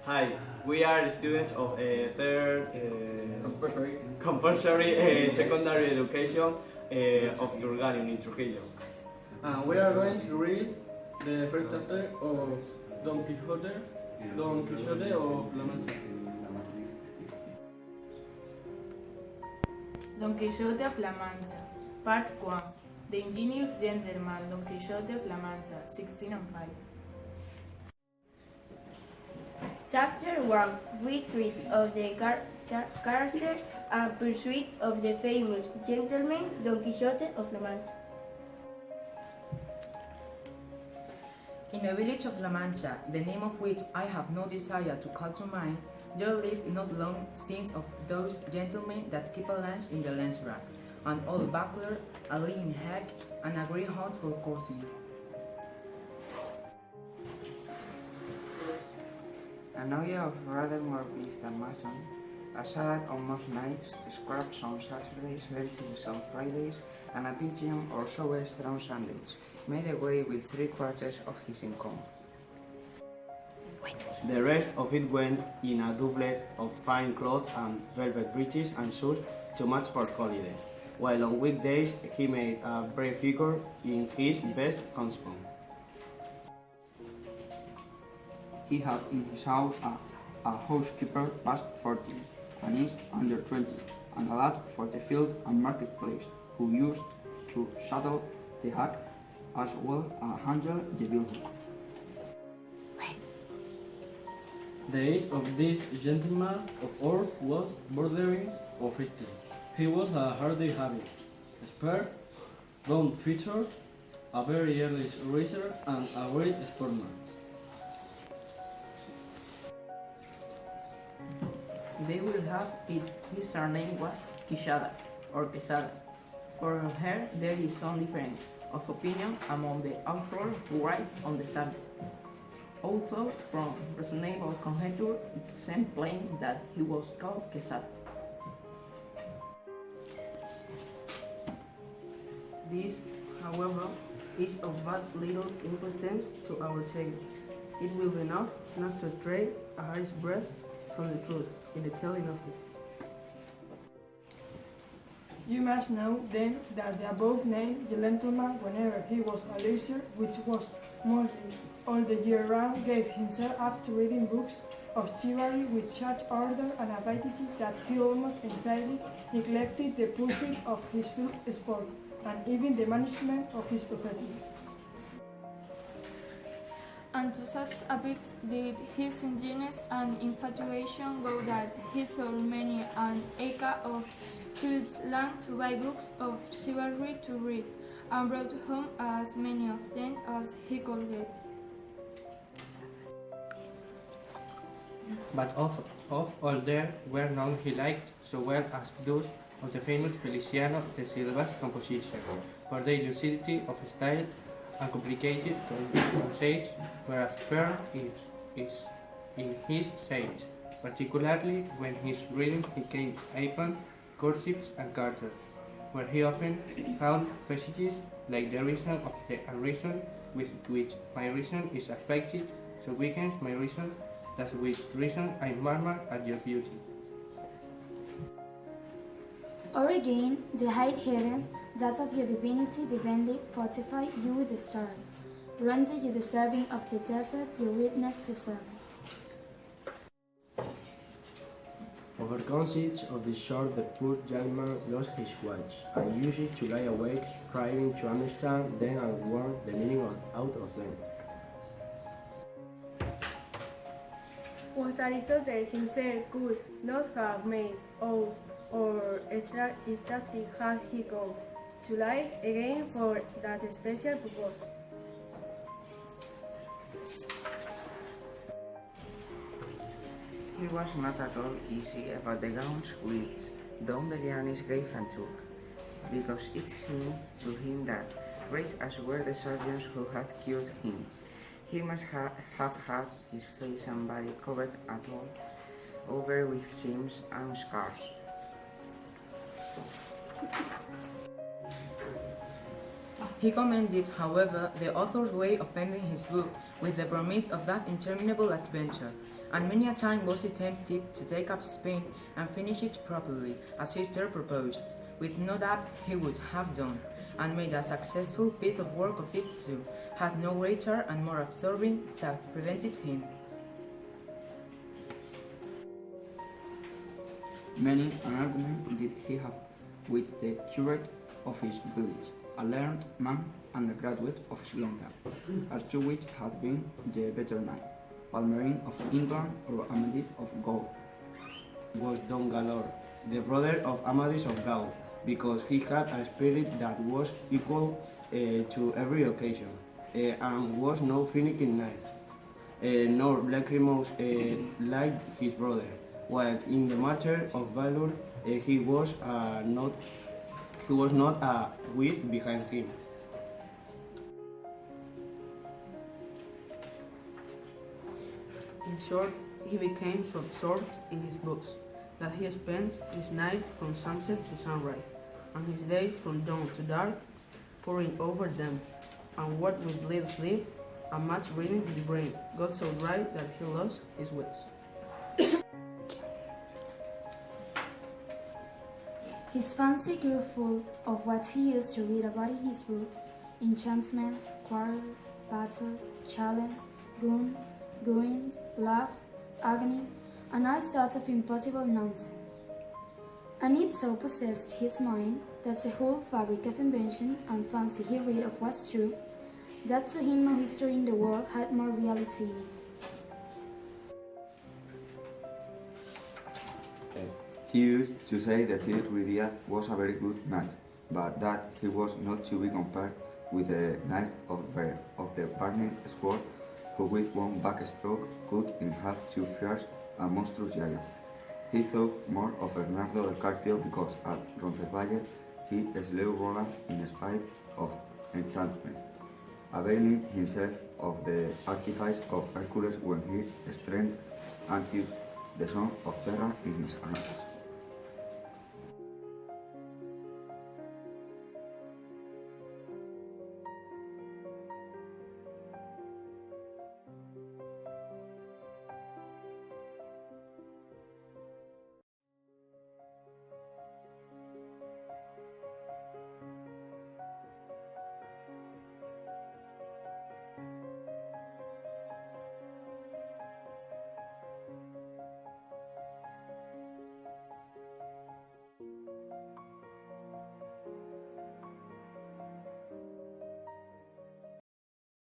Hi, we are students of a third compulsory secondary education of Turgani in Trujillo. We are going to read the first chapter of Don Quixote of La Mancha. Don Quixote of La Mancha, Part 1. The Ingenious Gentleman Don Quixote of La Mancha, 1605. Chapter 1. We treat of the character and pursuit of the famous gentleman Don Quixote of La Mancha. In a village of La Mancha, the name of which I have no desire to call to mind, there lived not long since of those gentlemen that keep a lance in the lance rack, an old buckler, a lean hag, and a greyhound for coursing. An olla of rather more beef than mutton, a salad on most nights, scraps on Saturdays, lentils on Fridays, and a pigeon or so extra on Sundays, made away with 3/4 of his income. The rest of it went in a doublet of fine cloth and velvet breeches and shoes to match for holidays, while on weekdays he made a brave figure in his best costume. He had in his house a housekeeper past 40, and is under 20, and a lad for the field and marketplace, who used to saddle the hack as well as handle the billhook. The age of this gentleman of ours was bordering on 50. He was a hardy habit, spare, round featured, a very early racer, and a great sportsman. They will have it. His surname was Quixada or Quesada. For her, there is some difference of opinion among the authors who write on the subject. Although, from reasonable conjecture, it seems plain that he was called Quixada. This, however, is of but little importance to our tale. It will be enough not to stray a hair's breadth from the truth in the telling of it. You must know, then, that the above-named gentleman, whenever he was at leisure, which was mostly all the year round, gave himself up to reading books of chivalry with such ardor and avidity that he almost entirely neglected the pursuit of his field sport, and even the management of his property. And to such habits did his ingenious and infatuation go that he sold many an acre of tilled land to buy books of chivalry to read, and brought home as many of them as he could get. But of all there were none he liked so well as those of the famous Feliciano de Silva's composition, for their lucidity of style and complicated usage, whereas Pearl is in his sage, particularly when his reading became upon cursives and carters, where he often found passages like the reason of the unreason with which my reason is afflicted, so weakens my reason, that with reason I murmur at your beauty. Or again, the high heavens, that of your divinity divinely fortify you with the stars. Render you deserving of the desert, your witness deserves. Over conceit of the shore the poor gentleman lost his watch, and used to lie awake, striving to understand them and worm the meaning out of them. What Aristotle himself could not have made out or extracted had he gone to lie again for that special purpose. It was not at all easy about the gowns which Don Belianis gave and took, because it seemed to him that, great as were the surgeons who had cured him, he must have had his face and body covered at all over with seams and scars. He commended, however, the author's way of ending his book with the promise of that interminable adventure, and many a time was he tempted to take up Spain and finish it properly, as his sister proposed, which no doubt he would have done, and made a successful piece of work of it too, had no greater and more absorbing fact prevented him. Many an argument did he have with the curate of his village, a learned man and a graduate of Slenda, as to which had been the better knight, Palmerin of England or Amadis of Gaul. Was Don Galor, the brother of Amadis of Gaul, because he had a spirit that was equal to every occasion, and was no finicky knight, nor lachrymose like his brother, while in the matter of valor he was not a whiff behind him. In short, he became so absorbed in his books that he spent his nights from sunset to sunrise, and his days from dawn to dark, poring over them, and what with little sleep and much reading his brain got so dry that he lost his wits. His fancy grew full of what he used to read about in his books: enchantments, quarrels, battles, challenges, goons, goings, loves, agonies, and all sorts of impossible nonsense. And it so possessed his mind that the whole fabric of invention and fancy he read of was true, that to him no history in the world had more reality in it. He used to say that Philip Ridiat was a very good knight, but that he was not to be compared with the knight of the burning sword, who with one backstroke could in half two fierce and monstrous giants. He thought more of Bernardo del Carpio because at Roncesvalles he slew Roland in spite of enchantment, availing himself of the artifice of Hercules when he strengthened Antiochus, the son of Terra, in his arms.